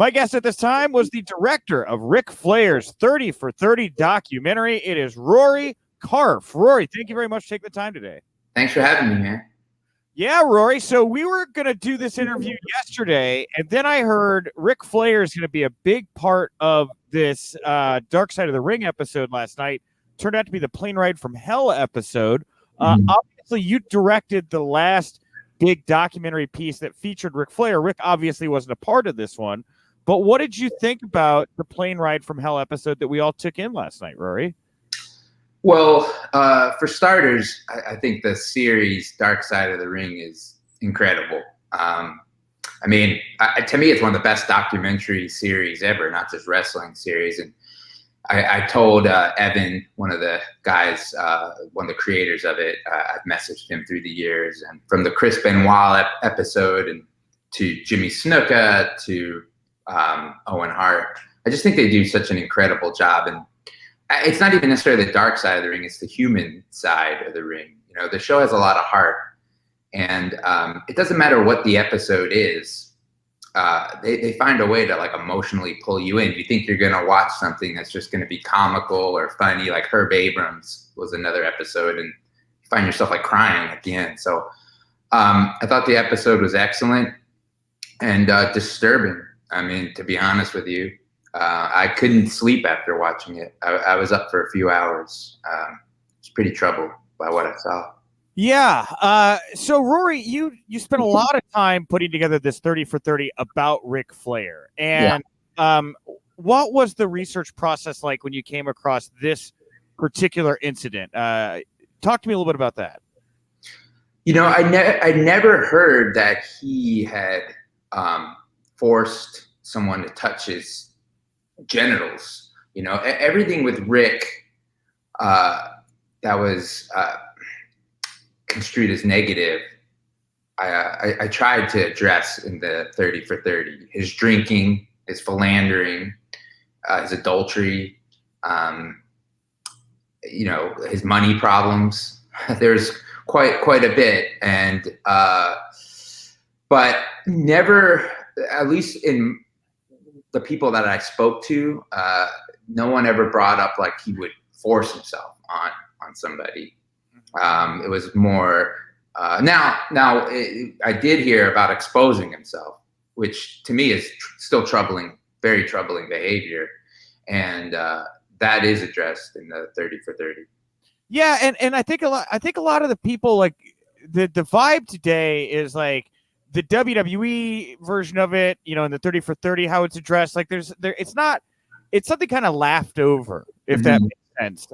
My guest at this time was the director of Ric Flair's 30 for 30 documentary. It is Rory Karpf. Rory, thank you very much for taking the time today. Thanks for having me, man. Yeah, Rory. So we were going to do this interview yesterday, and then I heard Ric Flair is going to be a big part of this Dark Side of the Ring episode last night. Turned out to be the Plane Ride from Hell episode. Obviously, you directed the last big documentary piece that featured Ric Flair. Rick obviously wasn't a part of this one. But what did you think about the Plane Ride from Hell episode that we all took in last night, Rory? Well, for starters, I think the series Dark Side of the Ring is incredible. To me, it's one of the best documentary series ever, not just wrestling series. And I told Evan, one of the guys, one of the creators of it, I've messaged him through the years. And from the Chris Benoit episode and to Jimmy Snuka to Owen Hart, I just think they do such an incredible job. And it's not even necessarily the dark side of the ring, it's the human side of the ring. You know, the show has a lot of heart, and it doesn't matter what the episode is. They find a way to like emotionally pull you in. You think you're going to watch something that's just going to be comical or funny, like Herb Abrams was another episode, and you find yourself like crying at the end. So I thought the episode was excellent and disturbing. I mean, to be honest with you, I couldn't sleep after watching it. I was up for a few hours. I was pretty troubled by what I saw. Yeah. So, Rory, you spent a lot of time putting together this 30 for 30 about Ric Flair. And what was the research process like when you came across this particular incident? Talk to me a little bit about that. You know, I never heard that he had forced someone to touch his genitals. You know, everything with Rick that was construed as negative, I tried to address in the 30 for 30. His drinking, his philandering, his adultery, you know, his money problems. There's quite a bit, and but never, at least in the people that I spoke to, no one ever brought up like he would force himself on somebody. It was more now I did hear about exposing himself, which to me is still troubling, very troubling behavior, and that is addressed in the 30 for 30. Yeah, and I think a lot of the people, like the vibe today is like the WWE version of it, you know, in the 30 for 30, how it's addressed. Like it's something kind of laughed over, if that makes sense.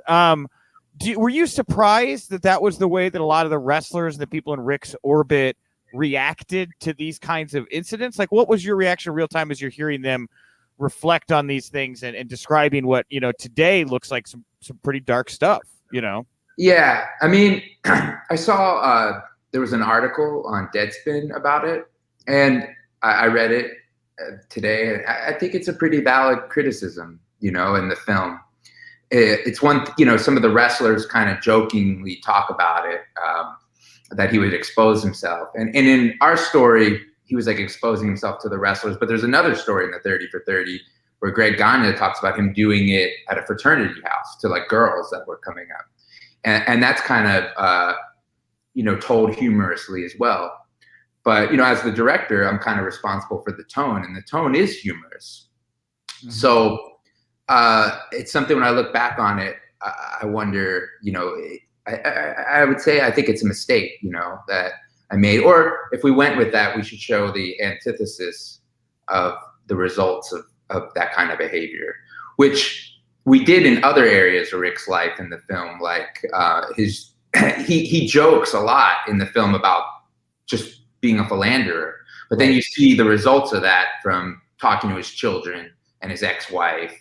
Were you surprised that was the way that a lot of the wrestlers and the people in Rick's orbit reacted to these kinds of incidents? Like, what was your reaction real time as you're hearing them reflect on these things and describing what, you know, today looks like some pretty dark stuff, you know? Yeah. I mean, I saw there was an article on Deadspin about it, and I read it today. I think it's a pretty valid criticism, you know, in the film. It's one, you know, some of the wrestlers kind of jokingly talk about it, that he would expose himself. And in our story, he was like exposing himself to the wrestlers. But there's another story in the 30 for 30 where Greg Gagne talks about him doing it at a fraternity house to like girls that were coming up. And that's kind of, you know, told humorously as well. But, you know, as the director, I'm kind of responsible for the tone, and the tone is humorous. Mm-hmm. So it's something when I look back on it, I wonder, you know, I would say I think it's a mistake, you know, that I made. Or if we went with that, we should show the antithesis of the results of that kind of behavior, which we did in other areas of Rick's life in the film. Like he jokes a lot in the film about just being a philanderer, but then you see the results of that from talking to his children and his ex-wife.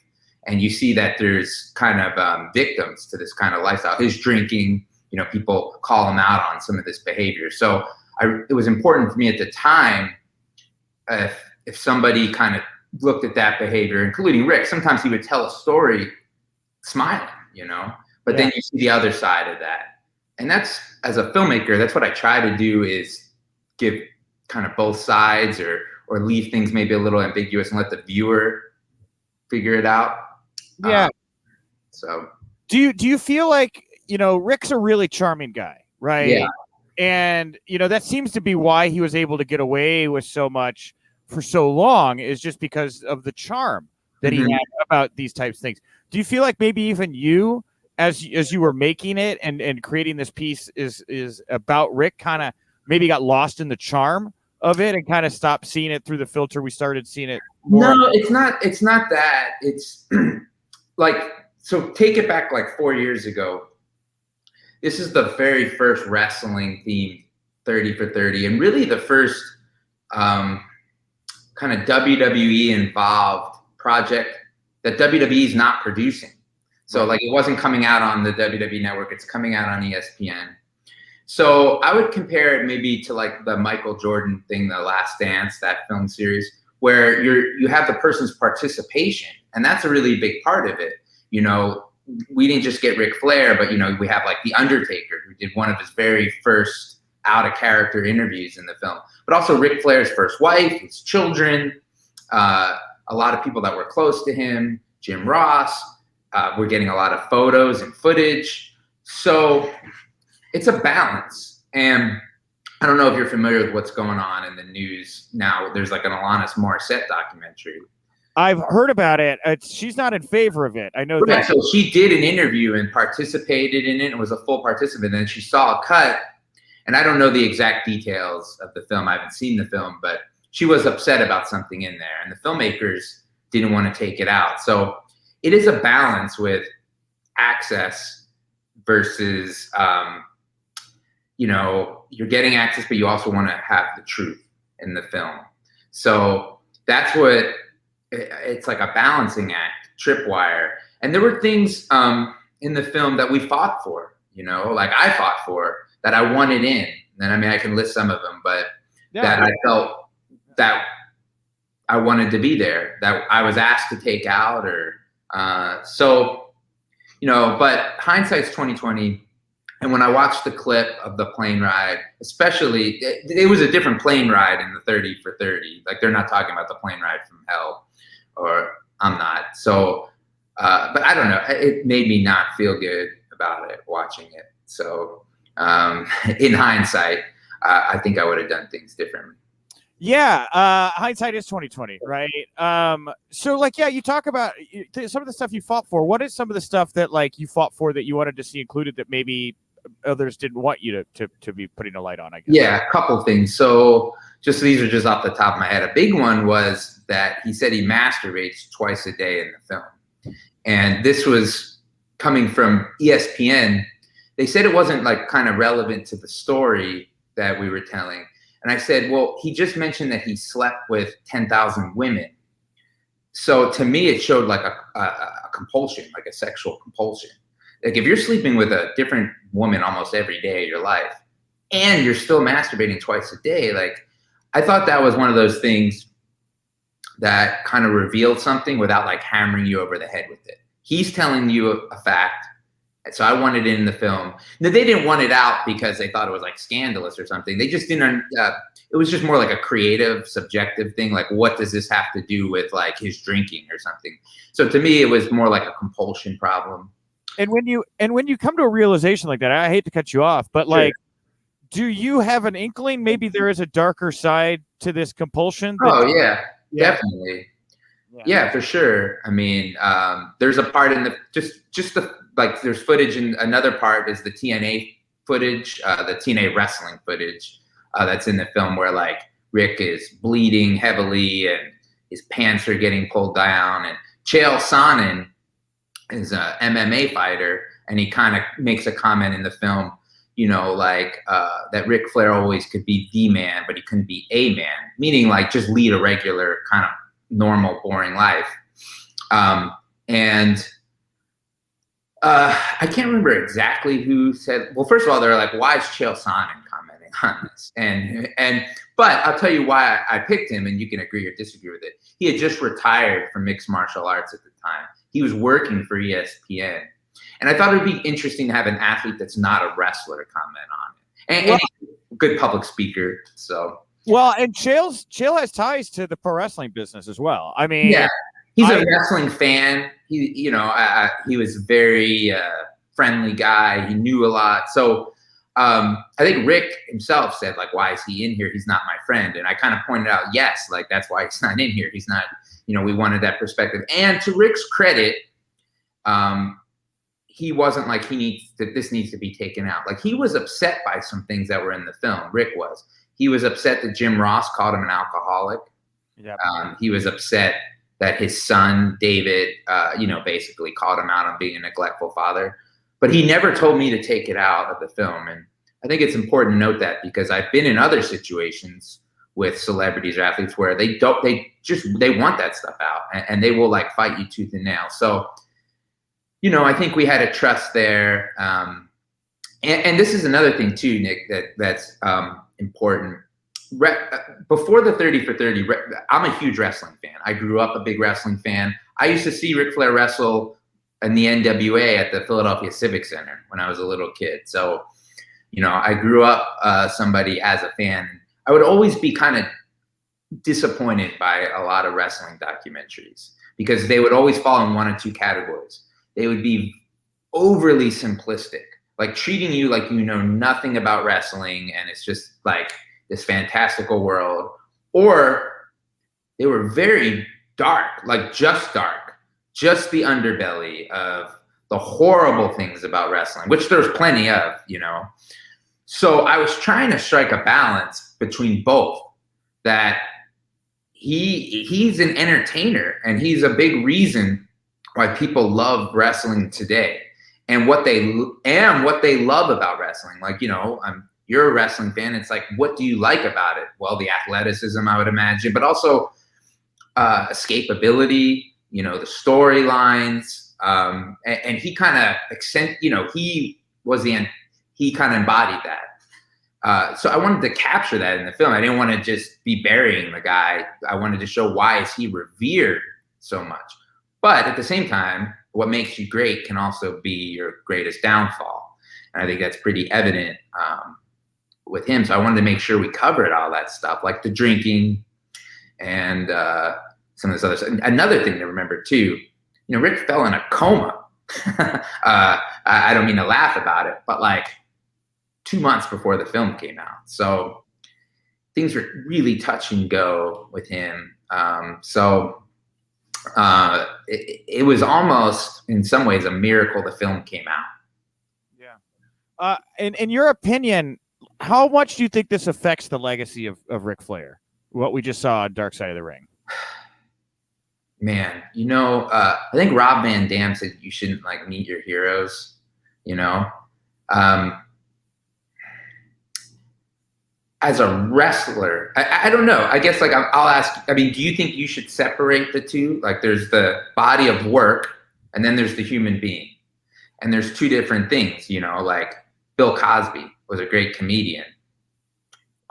And you see that there's kind of victims to this kind of lifestyle. His drinking, you know, people call him out on some of this behavior. So it was important for me at the time, if somebody kind of looked at that behavior, including Rick, sometimes he would tell a story smiling, you know, but then you see the other side of that. And that's, as a filmmaker, that's what I try to do, is give kind of both sides, or or leave things maybe a little ambiguous and let the viewer figure it out. Yeah. So do you feel like, Ric's a really charming guy, right? Yeah. And, that seems to be why he was able to get away with so much for so long, is just because of the charm that he had about these types of things. Do you feel like maybe even you, as you were making it and creating this piece is about Ric, kind of maybe got lost in the charm of it and kind of stopped seeing it through the filter we started seeing it more? No, it's not that. It's like, so take it back like 4 years ago. This is the very first wrestling themed 30 for 30, and really the first kind of WWE involved project that WWE is not producing. So like, it wasn't coming out on the WWE network, it's coming out on ESPN. So I would compare it maybe to like the Michael Jordan thing, The Last Dance, that film series, where you have the person's participation, and that's a really big part of it. We didn't just get Ric Flair, but we have like The Undertaker, who did one of his very first out of character interviews in the film, but also Ric Flair's first wife, his children, a lot of people that were close to him, Jim Ross. We're getting a lot of photos and footage. So it's a balance. And I don't know if you're familiar with what's going on in the news now. There's like an Alanis Morissette documentary. I've heard about it. She's not in favor of it. I know that. So she did an interview and participated in it and was a full participant. And she saw a cut, and I don't know the exact details of the film. I haven't seen the film, but she was upset about something in there, and the filmmakers didn't want to take it out. So it is a balance with access versus, you're getting access, but you also want to have the truth in the film. So that's what, it's like a balancing act, tripwire. And there were things in the film that we fought for, like I fought for, that I wanted in. And I can list some of them, but that I felt that I wanted to be there, that I was asked to take out, or but hindsight's 2020. And when I watched the clip of the plane ride, especially, it was a different plane ride in the 30 for 30. Like, they're not talking about the plane ride from hell, or I'm not. So, but I don't know. It made me not feel good about it, watching it. So in hindsight, I think I would have done things differently. Yeah, hindsight is 2020, right? So like, you talk about some of the stuff you fought for. What is some of the stuff that like you fought for that you wanted to see included that maybe others didn't want you to be putting a light on, I guess? Yeah, a couple things. So these are just off the top of my head. A big one was that he said he masturbates twice a day in the film. And this was coming from ESPN. They said it wasn't like kind of relevant to the story that we were telling. And I said, well, he just mentioned that he slept with 10,000 women. So to me, it showed like a compulsion, like a sexual compulsion. Like, if you're sleeping with a different woman almost every day of your life, and you're still masturbating twice a day, like, I thought that was one of those things that kind of revealed something without like hammering you over the head with it. He's telling you a fact. So I wanted it in the film. Now, they didn't want it out because they thought it was like scandalous or something. They just didn't, it was just more like a creative, subjective thing. Like, what does this have to do with like his drinking or something? So to me, it was more like a compulsion problem. And when you come to a realization like that, I hate to cut you off, but like, do you have an inkling maybe there is a darker side to this compulsion? Oh yeah, definitely. Yeah, for sure. I mean, there's a part in the just the like. There's footage, and another part is the TNA footage, the TNA wrestling footage that's in the film, where like Ric is bleeding heavily and his pants are getting pulled down. And Chael Sonnen is an MMA fighter, and he kind of makes a comment in the film, like that Ric Flair always could be the man, but he couldn't be a man, meaning like just lead a regular kind of normal, boring life. And I can't remember exactly who said, well, first of all, they're like, why is Chael Sonnen commenting on this? But I'll tell you why I picked him, and you can agree or disagree with it. He had just retired from mixed martial arts at the time. He was working for ESPN. And I thought it would be interesting to have an athlete that's not a wrestler comment on it. And he's a good public speaker. So Well, and Chael has ties to the pro wrestling business as well. I mean, yeah, he's a wrestling fan. He was a very friendly guy. He knew a lot. So I think Rick himself said, like, why is he in here? He's not my friend. And I kind of pointed out, yes, like that's why he's not in here. He's not, we wanted that perspective. And to Rick's credit, he wasn't like this needs to be taken out. Like, he was upset by some things that were in the film. Rick was. He was upset that Jim Ross called him an alcoholic. Yep. He was upset that his son, David, basically called him out on being a neglectful father. But he never told me to take it out of the film. And I think it's important to note that, because I've been in other situations with celebrities or athletes where they want that stuff out, and they will like fight you tooth and nail. So, I think we had a trust there. And this is another thing too, Nick, that's important. Before the 30 for 30, I'm a huge wrestling fan. I grew up a big wrestling fan. I used to see Ric Flair wrestle in the NWA at the Philadelphia Civic Center when I was a little kid. So, I grew up somebody as a fan. I would always be kind of disappointed by a lot of wrestling documentaries, because they would always fall in one or two categories. They would be overly simplistic, like treating you like you know nothing about wrestling and it's just like this fantastical world. Or they were very dark, like just the underbelly of the horrible things about wrestling, which there's plenty of, So I was trying to strike a balance between both, that he's an entertainer and he's a big reason why people love wrestling today, and what they love about wrestling. Like, you're a wrestling fan. It's like, what do you like about it? Well, the athleticism, I would imagine, but also escapability, the storylines. And he kind of he kind of embodied that. So I wanted to capture that in the film. I didn't want to just be burying the guy. I wanted to show why is he revered so much. But at the same time, what makes you great can also be your greatest downfall. And I think that's pretty evident with him. So I wanted to make sure we covered all that stuff, like the drinking and some of this other stuff. Another thing to remember too, Rick fell in a coma. I don't mean to laugh about it, but like 2 months before the film came out. So things were really touch and go with him. It was almost in some ways a miracle the film came out. Yeah. In your opinion, how much do you think this affects the legacy of Ric Flair? What we just saw on Dark Side of the Ring? Man, I think Rob Van Dam said you shouldn't like meet your heroes, as a wrestler, I don't know. I guess like I'll ask, do you think you should separate the two? Like there's the body of work and then there's the human being, and there's two different things, like Bill Cosby was a great comedian,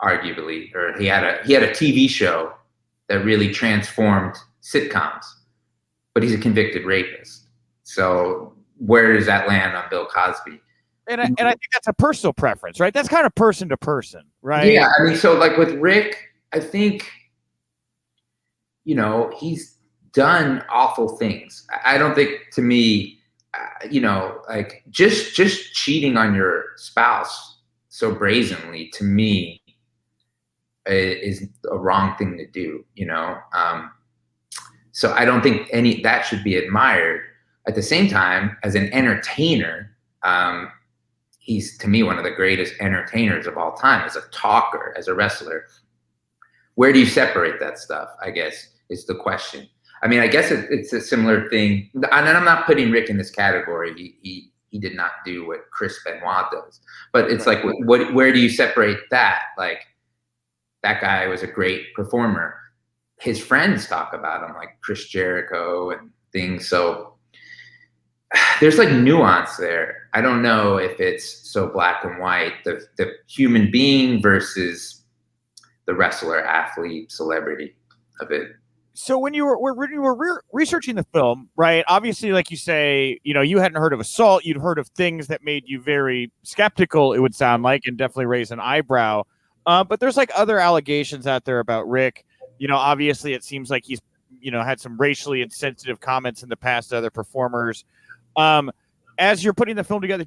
arguably, or he had a TV show that really transformed sitcoms, but he's a convicted rapist. So where does that land on Bill Cosby? And I think that's a personal preference, right? That's kind of person to person, right? Yeah, so like with Rick, I think, he's done awful things. I don't think, to me, like just cheating on your spouse so brazenly, to me, is a wrong thing to do, So I don't think that should be admired. At the same time, as an entertainer, he's, to me, one of the greatest entertainers of all time, as a talker, as a wrestler. Where do you separate that stuff, I guess, is the question. I guess it's a similar thing. And I'm not putting Rick in this category. He did not do what Chris Benoit does. But it's like, where do you separate that? Like, that guy was a great performer. His friends talk about him, like Chris Jericho and things. So there's like nuance there. I don't know if it's so black and white, the human being versus the wrestler, athlete, celebrity of it. So when you were researching the film, right? Obviously, like you say, you hadn't heard of assault. You'd heard of things that made you very skeptical, it would sound like, and definitely raise an eyebrow. But there's like other allegations out there about Rick. Obviously it seems like he's, had some racially insensitive comments in the past to other performers. As you're putting the film together,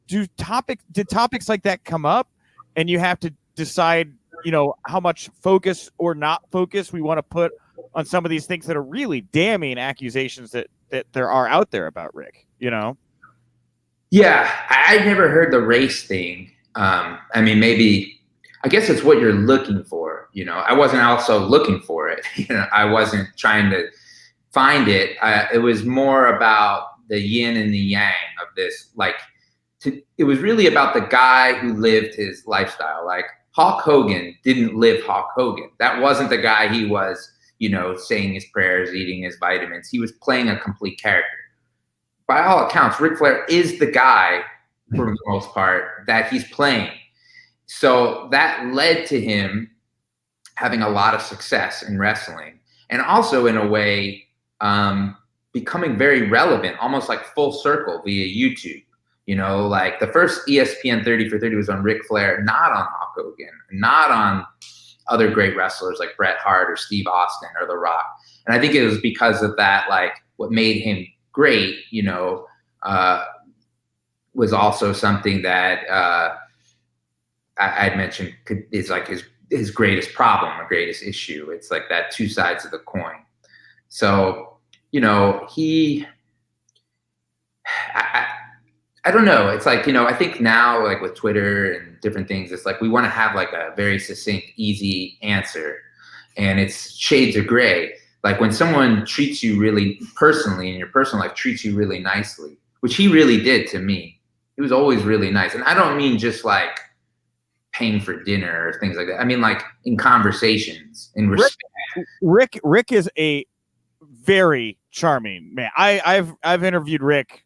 did topics like that come up, and you have to decide, how much focus or not focus we want to put on some of these things that are really damning accusations that there are out there about Rick, Yeah, I never heard the race thing. I mean, maybe, I guess it's what you're looking for. I wasn't also looking for it. I wasn't trying to find it. It was more about the yin and the yang of this. It was really about the guy who lived his lifestyle. Like Hulk Hogan didn't live Hulk Hogan. That wasn't the guy he was, saying his prayers, eating his vitamins. He was playing a complete character. By all accounts, Ric Flair is the guy, for the most part, that he's playing. So that led to him having a lot of success in wrestling, and also in a way becoming very relevant, almost like full circle via YouTube. Like the first ESPN 30 for 30 was on Ric Flair, not on Hulk Hogan, not on other great wrestlers like Bret Hart or Steve Austin or The Rock. And I think it was because of that, like what made him great, was also something that I'd mentioned is like his greatest problem, or greatest issue. It's like that two sides of the coin. So, I don't know. It's like, I think now, like with Twitter and different things, it's like we want to have like a very succinct, easy answer. And it's shades of gray. Like when someone treats you really personally in your personal life, treats you really nicely, which he really did to me. He was always really nice. And I don't mean just like paying for dinner or things like that. I mean like in conversations, in respect. Rick is a very charming man. I've interviewed Rick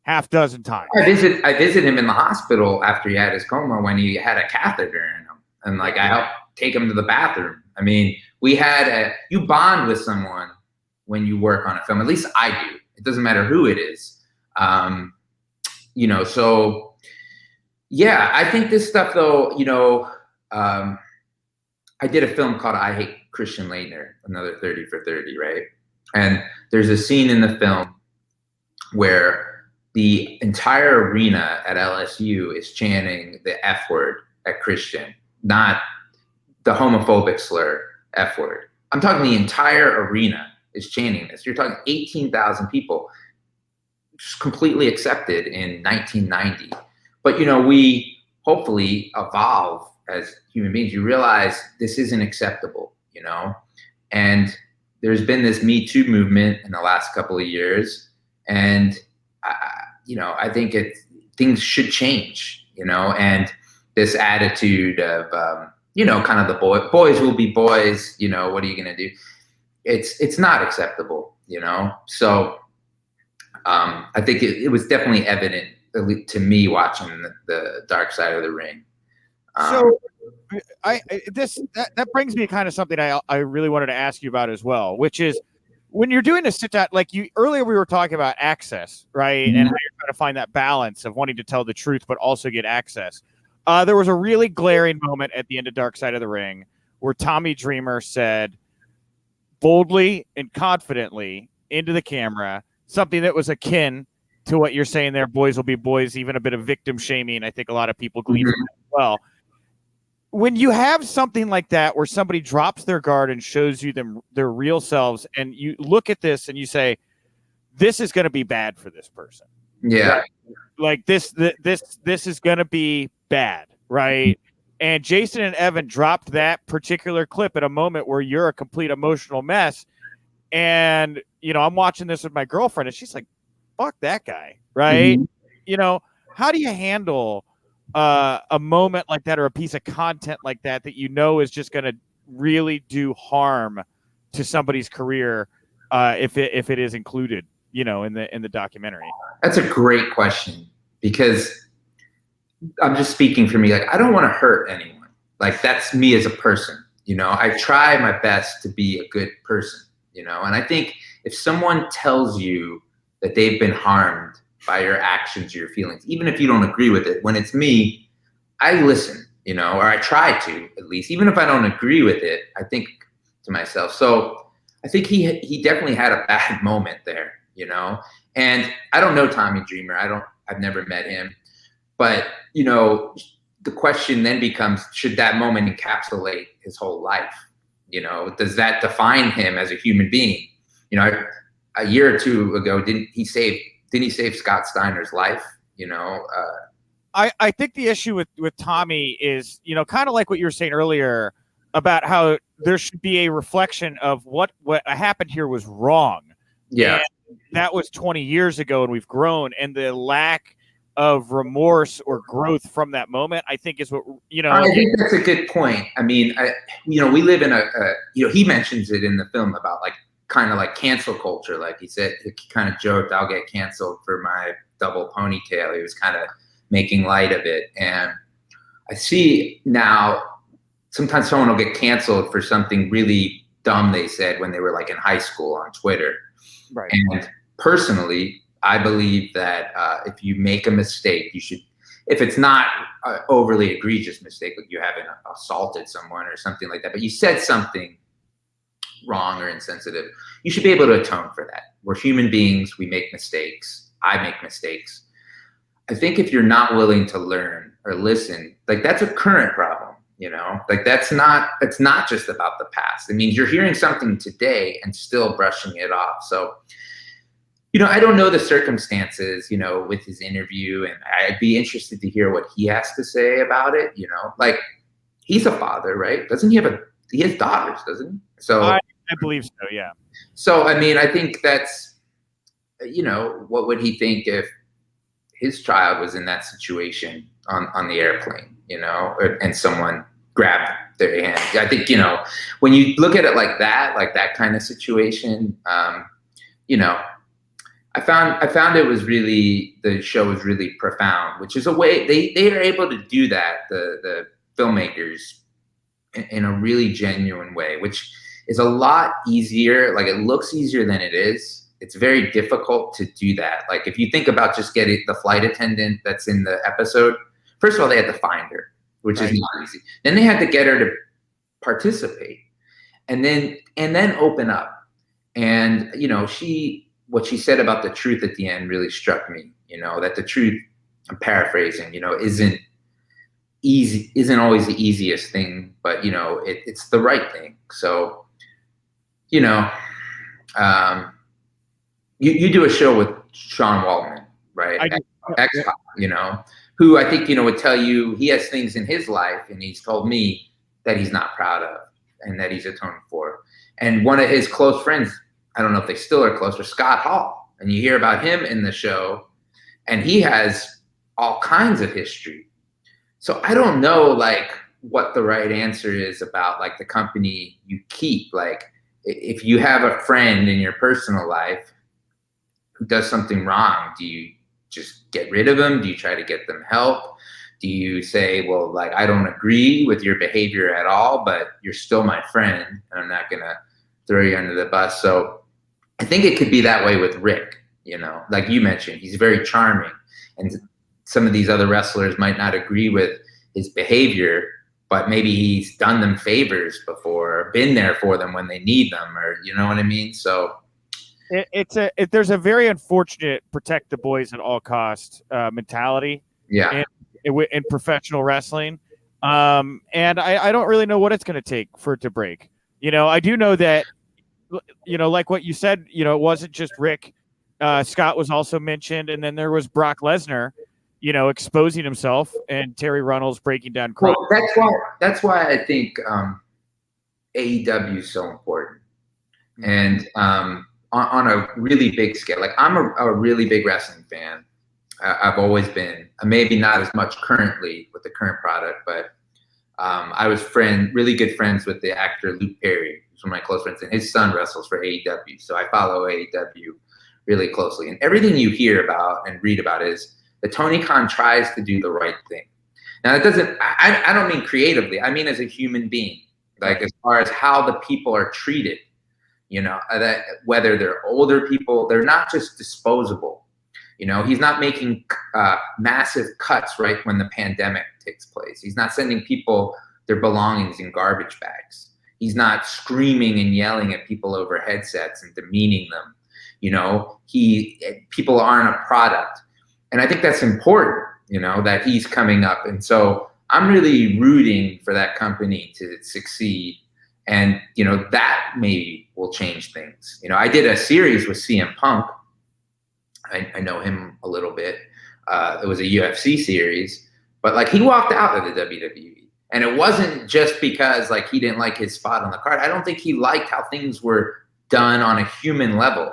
half dozen times. I visit him in the hospital after he had his coma, when he had a catheter in him, and like I helped take him to the bathroom. I mean, you bond with someone when you work on a film. At least I do. It doesn't matter who it is. So yeah, I think this stuff though, I did a film called I Hate Christian Laettner, another 30 for 30, right? And there's a scene in the film where the entire arena at LSU is chanting the F word at Christian, not the homophobic slur F word. I'm talking the entire arena is chanting this. You're talking 18,000 people, just completely accepted in 1990. But, we hopefully evolve as human beings. You realize this isn't acceptable, and there's been this Me Too movement in the last couple of years. And, I think things should change, and this attitude of, kind of the boys will be boys, what are you going to do? It's not acceptable, So I think it was definitely evident to me watching the Dark Side of the Ring. So that brings me to kind of something I really wanted to ask you about as well, which is when you're doing a sit down, like earlier we were talking about access, right? Mm-hmm. And how you're trying to find that balance of wanting to tell the truth, but also get access. There was a really glaring moment at the end of Dark Side of the Ring where Tommy Dreamer said boldly and confidently into the camera something that was akin to what you're saying there, boys will be boys, even a bit of victim shaming. I think a lot of people glean from that as well. When you have something like that where somebody drops their guard and shows you their real selves, and you look at this and you say, this is going to be bad for this person. Yeah. Right? Like this is going to be bad. Right. And Jason and Evan dropped that particular clip at a moment where you're a complete emotional mess. And, I'm watching this with my girlfriend and she's like, fuck that guy. Right. Mm-hmm. How do you handle a moment like that or a piece of content like that is just going to really do harm to somebody's career if it is included, in the documentary? That's a great question, because I'm just speaking for me. Like, I don't want to hurt anyone. Like, that's me as a person. I try my best to be a good person, and I think if someone tells you that they've been harmed by your actions, your feelings, even if you don't agree with it, when it's me, I listen, or I try to, at least, even if I don't agree with it, I think to myself. So I think he definitely had a bad moment there, and I don't know Tommy Dreamer. I've never met him, but the question then becomes, should that moment encapsulate his whole life? Does that define him as a human being? A year or two ago, didn't he save Scott Steiner's life? I think the issue with Tommy is, kind of like what you were saying earlier about how there should be a reflection of what happened here was wrong. Yeah. And that was 20 years ago, and we've grown, and the lack of remorse or growth from that moment, I think, is what, I think that's a good point. I mean, we live in he mentions it in the film about kind of like cancel culture. Like he said, he kind of joked, I'll get canceled for my double ponytail. He was kind of making light of it. And I see now sometimes someone will get canceled for something really dumb they said when they were in high school on Twitter. Right. And personally, I believe that if you make a mistake, you should, if it's not an overly egregious mistake, like you haven't assaulted someone or something like that, but you said something wrong or insensitive, you should be able to atone for that. We're human beings. We make mistakes. I make mistakes. I think if you're not willing to learn or listen, that's a current problem, it's not just about the past. It means you're hearing something today and still brushing it off. So, I don't know the circumstances, with his interview, and I'd be interested to hear what he has to say about it. He's a father, right? Doesn't he he has daughters, doesn't he? So I believe so. Yeah. So, I mean, I think that's, what would he think if his child was in that situation on the airplane, and someone grabbed their hand? I think, when you look at it like that kind of situation, I found it was really, the show was really profound, which is a way they are able to do that, the filmmakers, in a really genuine way, which is a lot easier. It looks easier than it is. It's very difficult to do that. If you think about just getting the flight attendant that's in the episode, first of all, they had to find her, which is not easy. Then they had to get her to participate, and then open up. And what she said about the truth at the end really struck me. That the truth, I'm paraphrasing, isn't always the easiest thing, but it's the right thing. So, you do a show with Sean Waltman, right? X-Files, who I think, would tell you he has things in his life, and he's told me that he's not proud of and that he's atoned for. And one of his close friends, I don't know if they still are close, or Scott Hall, and you hear about him in the show, and he has all kinds of history. So I don't know, what the right answer is about, the company you keep. If you have a friend in your personal life who does something wrong, do you just get rid of them? Do you try to get them help? Do you say, well, I don't agree with your behavior at all, but you're still my friend, and I'm not going to throw you under the bus? So I think it could be that way with Rick, like you mentioned, he's very charming, and some of these other wrestlers might not agree with his behavior, but maybe he's done them favors before, been there for them when they need them, or you know what I mean? So there's a very unfortunate protect the boys at all costs mentality. Yeah. In professional wrestling. And I don't really know what it's going to take for it to break. I do know that, like what you said, it wasn't just Rick. Scott was also mentioned, and then there was Brock Lesnar, exposing himself, and Terry Runnels breaking down crying. Well, that's why I think AEW is so important. And on a really big scale, I'm a really big wrestling fan. I've always been, maybe not as much currently with the current product, but I was really good friends with the actor Luke Perry, who's one of my close friends, and his son wrestles for AEW. So I follow AEW really closely. And everything you hear about and read about is that Tony Khan tries to do the right thing. Now, it doesn't, I don't mean creatively, I mean as a human being, as far as how the people are treated, that whether they're older people, they're not just disposable. You know, he's not making massive cuts right when the pandemic takes place. He's not sending people their belongings in garbage bags. He's not screaming and yelling at people over headsets and demeaning them. You know, people aren't a product. And I think that's important, you know, that he's coming up. And so I'm really rooting for that company to succeed. And, you know, that maybe will change things. You know, I did a series with CM Punk. I know him a little bit. It was a UFC series, but like he walked out of the WWE. And it wasn't just because like he didn't like his spot on the card. I don't think he liked how things were done on a human level.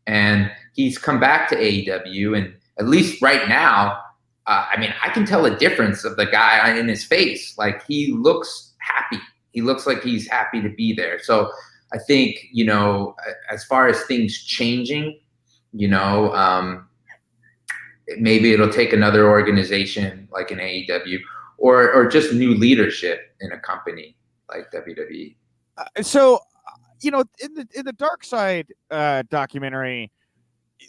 And he's come back to AEW, and at least right now, I mean, I can tell a difference of the guy in his face. Like he looks happy. He looks like he's happy to be there. So I think, you know, as far as things changing, you know, maybe it'll take another organization like an AEW or just new leadership in a company like WWE. So, you know, in the Dark Side documentary,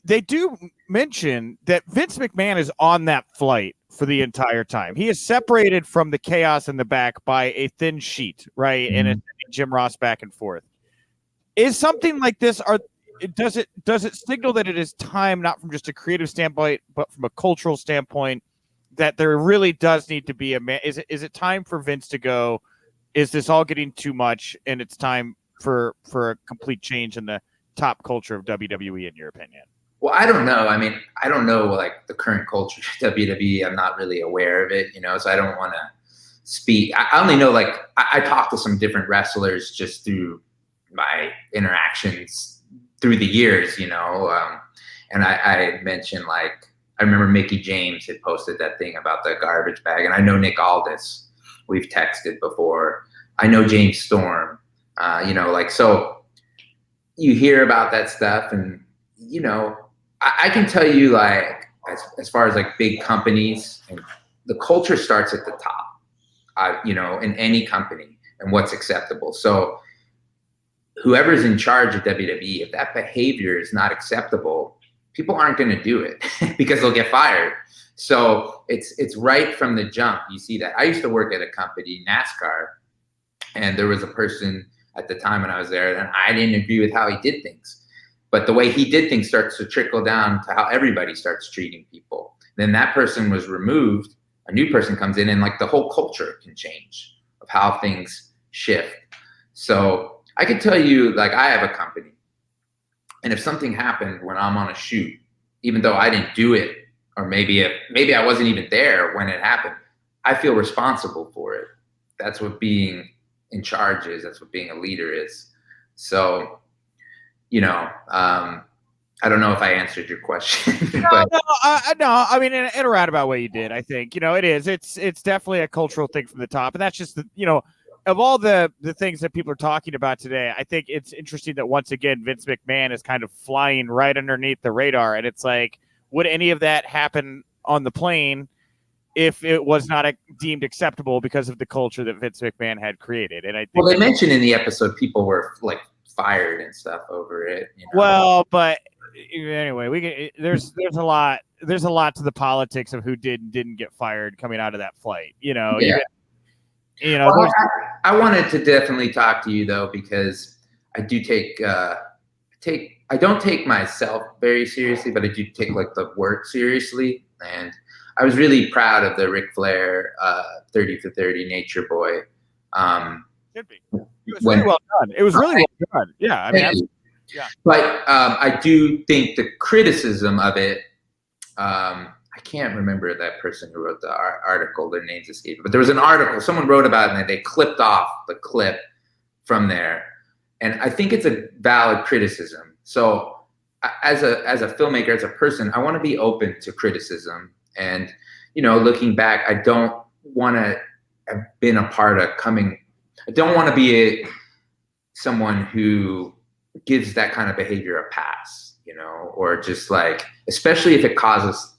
they do mention that Vince McMahon is on that flight for the entire time. He is separated from the chaos in the back by a thin sheet, right? Mm-hmm. And it's Jim Ross back and forth. Is something like this, does it signal that it is time, not from just a creative standpoint, but from a cultural standpoint, that there really does need to be a man? Is it time for Vince to go, is this all getting too much, and it's time for a complete change in the top culture of WWE, in your opinion? Well, I don't know. I mean, I don't know like the current culture of WWE. I'm not really aware of it, you know, so I don't want to speak. I only know like I talked to some different wrestlers just through my interactions through the years, you know, and I mentioned like, I remember Mickie James had posted that thing about the garbage bag, and I know Nick Aldis. We've texted before. I know James Storm. You know, like, so you hear about that stuff, and, you know, I can tell you, like, as far as like big companies, and the culture starts at the top, you know, in any company, and what's acceptable. So whoever's in charge of WWE, if that behavior is not acceptable, people aren't going to do it because they'll get fired. So it's right from the jump. You see that. I used to work at a company, NASCAR, and there was a person at the time when I was there, and I didn't agree with how he did things. But the way he did things starts to trickle down to how everybody starts treating people. Then that person was removed, a new person comes in, and like the whole culture can change of how things shift. So I can tell you, like, I have a company, and if something happened when I'm on a shoot, even though I didn't do it, or maybe I wasn't even there when it happened, I feel responsible for it. That's what being in charge is. That's what being a leader is. So, you know, I don't know if I answered your question. No, I mean, in a roundabout way, you did. I think, you know, it's definitely a cultural thing from the top, and that's just the, you know, of all the things that people are talking about today, I think it's interesting that once again Vince McMahon is kind of flying right underneath the radar, and it's like, would any of that happen on the plane if it was not deemed acceptable because of the culture that Vince McMahon had created? And I think, well, they mentioned in the episode people were like fired and stuff over it. You know? Well, but anyway, there's a lot to the politics of who did and didn't get fired coming out of that flight. You know, yeah. You know, well, I wanted to definitely talk to you though, because I do I don't take myself very seriously, but I do take like the work seriously. And I was really proud of the Ric Flair 30 for 30 Nature Boy. Should be. It was really well done. It was really well done. Yeah, I mean, yeah. But I do think the criticism of it. I can't remember that person who wrote the article. Their names escaped me. But there was an article. Someone wrote about it, and they clipped off the clip from there. And I think it's a valid criticism. So as a filmmaker, as a person, I want to be open to criticism. And, you know, looking back, I don't want to have been a part of I don't want to be someone who gives that kind of behavior a pass, you know, or just like, especially if it causes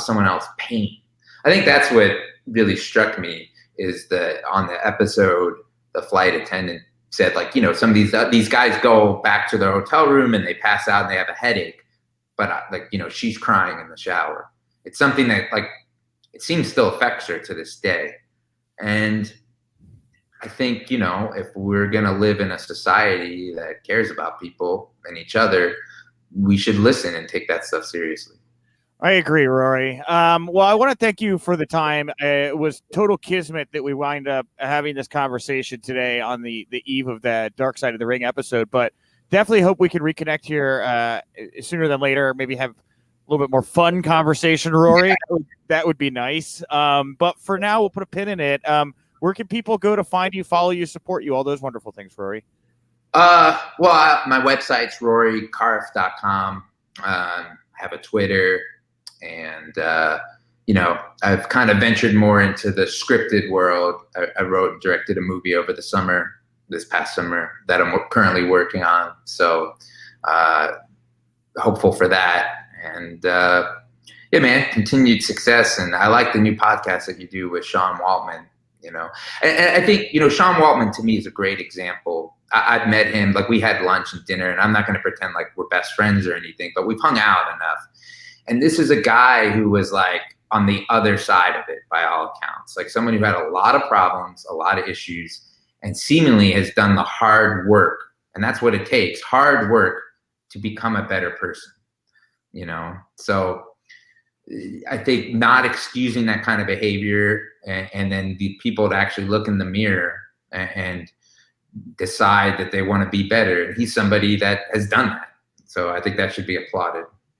someone else pain. I think that's what really struck me is that on the episode, the flight attendant said, like, you know, some of these guys go back to their hotel room and they pass out and they have a headache. but she's crying in the shower. It's something that it seems still affects her to this day. And I think, if we're going to live in a society that cares about people and each other, we should listen and take that stuff seriously. I agree, Rory. Well, I want to thank you for the time. It was total kismet that we wind up having this conversation today on the eve of the Dark Side of the Ring episode, but definitely hope we can reconnect here sooner than later. Maybe have a little bit more fun conversation, Rory. Yeah. That would be nice. But for now, we'll put a pin in it. Where can people go to find you, follow you, support you, all those wonderful things, Rory? Well, my website's rorykarpf.com. I have a Twitter. And, I've kind of ventured more into the scripted world. I wrote and directed a movie over this past summer, that I'm currently working on. So hopeful for that. And, yeah, man, continued success. And I like the new podcast that you do with Sean Waltman, And I think, Sean Waltman to me is a great example. I've met him, we had lunch and dinner, and I'm not going to pretend like we're best friends or anything, but we've hung out enough. And this is a guy who was on the other side of it by all accounts, someone who had a lot of problems, a lot of issues, and seemingly has done the hard work. And that's what it takes, hard work to become a better person, So I think not excusing that kind of behavior and then the people to actually look in the mirror and decide that they want to be better. And he's somebody that has done that. So I think that should be applauded.